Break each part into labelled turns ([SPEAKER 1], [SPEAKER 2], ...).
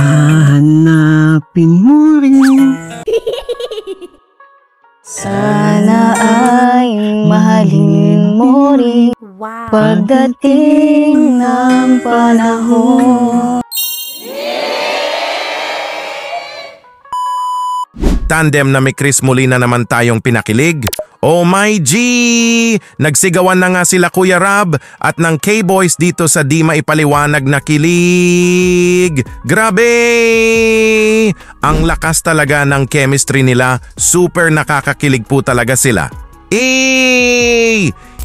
[SPEAKER 1] Hahanapin mo rin.
[SPEAKER 2] Sana ay mahalin mo rin.
[SPEAKER 3] Wow.
[SPEAKER 2] Pagdating ng panahon.
[SPEAKER 4] Tandem na may Chris muli na naman tayong pinakilig. Oh my G! Nagsigawan na nga sila Kuya Rab at ng K-Boys dito sa di maipaliwanag na kilig. Grabe! Ang lakas talaga ng chemistry nila. Super nakakakilig po talaga sila.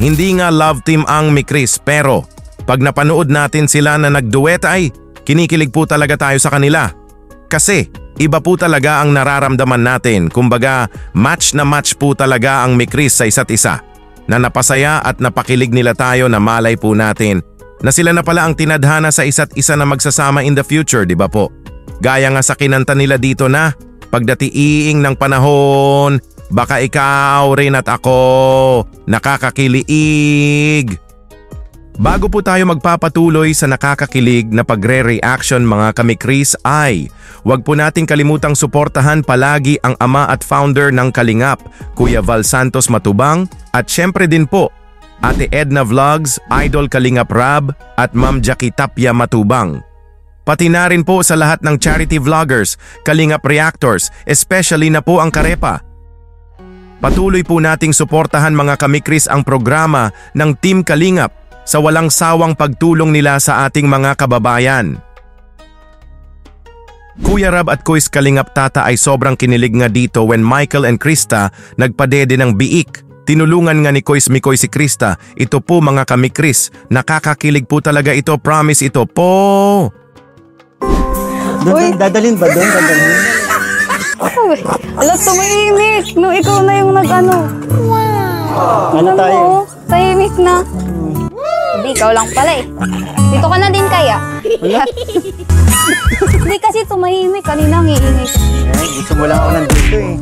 [SPEAKER 4] Hindi nga love team ang may Chris pero pag napanood natin sila na nagduet ay kinikilig po talaga tayo sa kanila. Kasi iba po talaga ang nararamdaman natin. Kumbaga, match na match po talaga ang may Chris sa isa't isa. Na napasaya at napakilig nila tayo na malay po natin na sila na pala ang tinadhana sa isa't isa na magsasama in the future, di ba po? Gaya nga sa kinanta nila dito na, pagdatiing ng panahon, baka ikaw rin at ako, nakakakilig. Bago po tayo magpapatuloy sa nakakakilig na pagre-reaction mga kami-Chris ay huwag po nating kalimutang suportahan palagi ang ama at founder ng Kalingap, Kuya Val Santos Matubang at syempre din po Ate Edna Vlogs, Idol Kalingap Rab at Ma'am Jackie Tapia Matubang. Pati na rin po sa lahat ng charity vloggers, Kalingap Reactors, especially na po ang Karepa. Patuloy po nating suportahan mga kami-Chris ang programa ng Team Kalingap sa walang sawang pagtulong nila sa ating mga kababayan. Kuya Rab at Kuis Kalingap Tata ay sobrang kinilig nga dito when Michael and Krista nagpadede ng biik. Tinulungan nga ni Kuis Mikoy si Krista. Ito po mga kami-Chris, nakakakilig po talaga ito, promise ito po.
[SPEAKER 1] Doon, dadalhin ba doon? Dadalhin?
[SPEAKER 2] Alam, tumahimik. No, ikaw na yung nag-ano.
[SPEAKER 3] Wow.
[SPEAKER 1] Ano tayo?
[SPEAKER 2] Tahimik na. Hindi, ikaw lang pala eh. Dito ka na din kaya?
[SPEAKER 1] Wala.
[SPEAKER 2] Hindi kasi tumahimik. Kanina ang iingay.
[SPEAKER 1] Gusto mo lang ako nandito eh.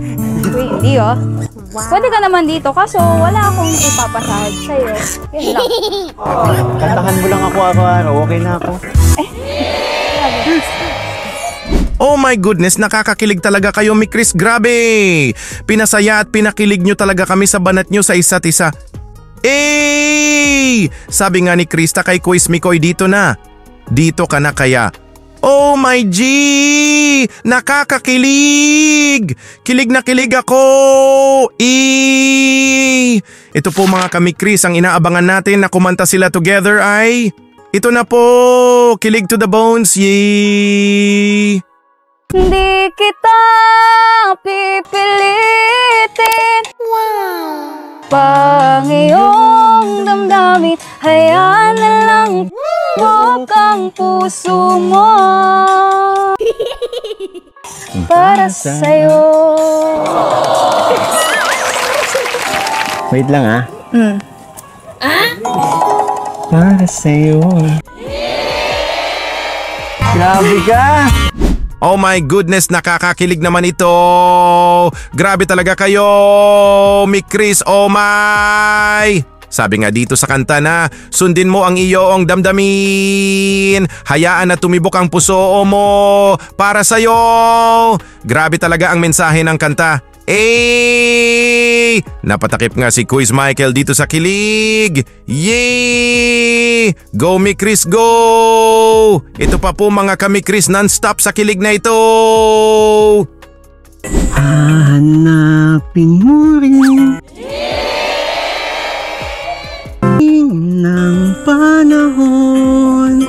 [SPEAKER 2] Uy, hindi oh. Wow. Pwede ka naman dito kaso wala akong ipapasahod sa'yo. Yan lang.
[SPEAKER 1] Kantahan mo lang ako araw-araw. Okay na ako.
[SPEAKER 4] Oh my goodness, nakakakilig talaga kayo mi Chris, grabe! Pinasaya at pinakilig nyo talaga kami sa banat nyo sa isa't isa. Sabi nga ni Krista kay Kuis Mikoy dito na. Dito ka na kaya. Oh my G! Nakakakilig! Kilig na kilig ako! Ito po mga kami-Chris, ang inaabangan natin na kumanta sila together ay... Ito na po! Kilig to the bones, yay!
[SPEAKER 2] Hindi kita pipilitin.
[SPEAKER 3] Wow.
[SPEAKER 2] Pang iyong damdamin, hayaan na lang buhok ang puso mo. Para sa'yo.
[SPEAKER 1] Wait lang ah. Para sa'yo. Grabe ka!
[SPEAKER 4] Oh my goodness, nakakakilig naman ito. Grabe talaga kayo, mi Chris, oh my. Sabi nga dito sa kanta na, sundin mo ang iyong damdamin. Hayaan na tumibok ang puso mo para sa'yo. Grabe talaga ang mensahe ng kanta. Napatakip nga si Kuis Michael dito sa kilig. Yay! Go mi Chris, go! Ito pa po mga kami Chris, non-stop sa kilig na ito.
[SPEAKER 1] Hahanapin mo rin ng panahon,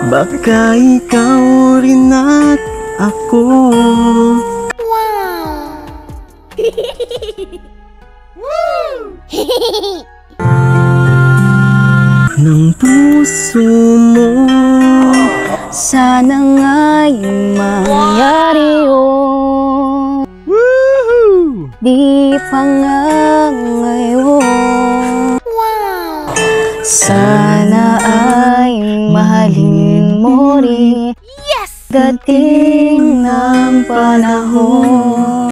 [SPEAKER 1] baka ikaw rin at ako. Ng puso mo,
[SPEAKER 2] Sana nga'y mangyari yun.
[SPEAKER 1] woohoo!
[SPEAKER 2] Di pa nga ngayon. Sana ay mahalin mo rin.
[SPEAKER 3] Yes!
[SPEAKER 2] Dating ng panahon.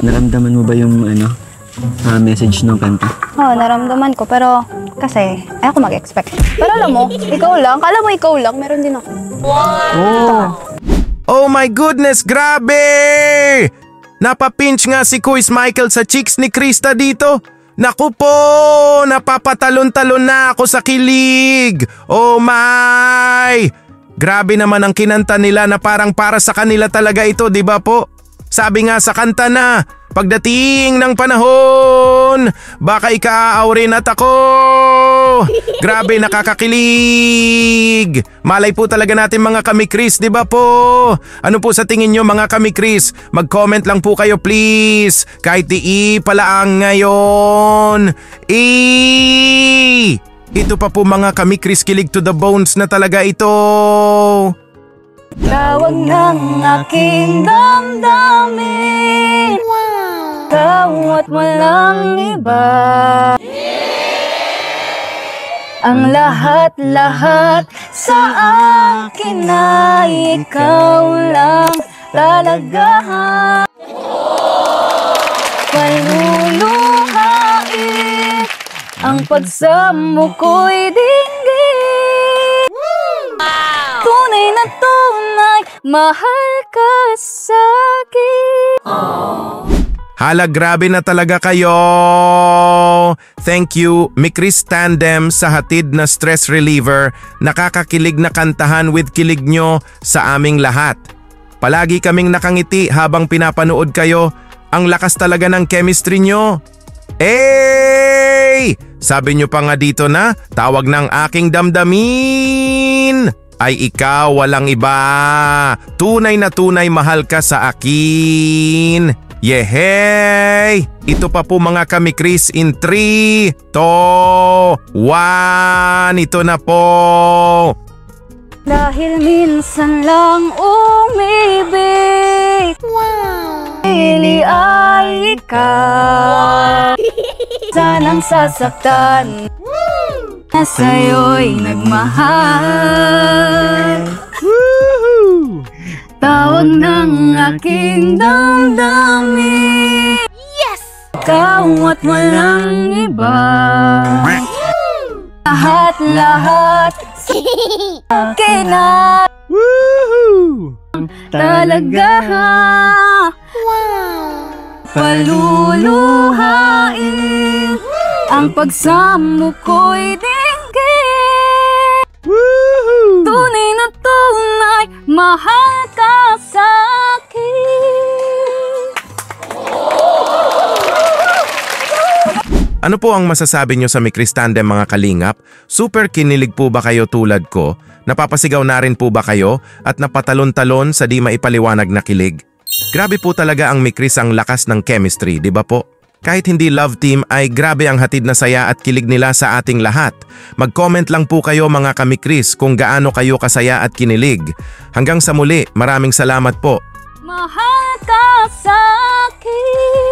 [SPEAKER 1] Naramdaman mo ba yung message ng kanta?
[SPEAKER 2] Oo, naramdaman ko. Pero kasi, ayoko mag-expect. Pero alam mo, ikaw lang. Kala mo ikaw lang, meron din ako.
[SPEAKER 4] Oh my goodness, grabe! Napapinch nga si Kuis Michael sa cheeks ni Krista dito. Naku po, napapatalon-talon na ako sa kilig. Oh my! Grabe naman ang kinanta nila na parang para sa kanila talaga ito, di ba po? Sabi nga sa kanta na, pagdating ng panahon, baka ikaaw rin at ako. Grabe, nakakakilig. Malay po talaga natin mga kamikris, di ba po? Ano po sa tingin nyo mga kamikris? Mag-comment lang po kayo please. Kahit di pala ang ngayon. Ito pa po mga kamikris, kilig to the bones na talaga ito.
[SPEAKER 2] Tawag ng aking damdamin, ikaw at walang iba. Ang lahat-lahat sa akin ay ikaw lang talaga. Paluluhain ang pagsamo ko'y dinggin. Tunay na tunay, mahal ka sa'kin.
[SPEAKER 4] Hala, grabe na talaga kayo! Thank you, Mikris Tandem sa hatid na stress reliever, nakakakilig na kantahan with kilig nyo sa aming lahat. Palagi kaming nakangiti habang pinapanood kayo, ang lakas talaga ng chemistry nyo. Hey! Sabi nyo pa nga dito na, tawag ng aking damdamin ay ikaw, walang iba. Tunay na tunay, mahal ka sa akin. Yehey! Ito pa po mga kamikris in 3, 2, 1. Ito na po.
[SPEAKER 2] Dahil minsan lang umibig, pili ay ikaw. Sanang sasaktan na sa'yo'y nagmahal. Tawag ng aking damdamin, ikaw at walang iba. Lahat-lahat akin at talaga. Paluluhain ang pagsamo ko'y dinggin. Tunay na tunay, mahal ka sa'kin.
[SPEAKER 4] Ano po ang masasabi nyo sa Mikris Tandem mga kalingap? Super kinilig po ba kayo tulad ko? Napapasigaw na rin po ba kayo? At napatalon-talon sa di maipaliwanag na kilig? Grabe po talaga ang Mikris, ang lakas ng chemistry, di ba po? Kahit hindi love team ay grabe ang hatid na saya at kilig nila sa ating lahat. Mag-comment lang po kayo mga kamikris kung gaano kayo kasaya at kinilig. Hanggang sa muli, maraming salamat po.
[SPEAKER 2] Mahal ka sa'kin.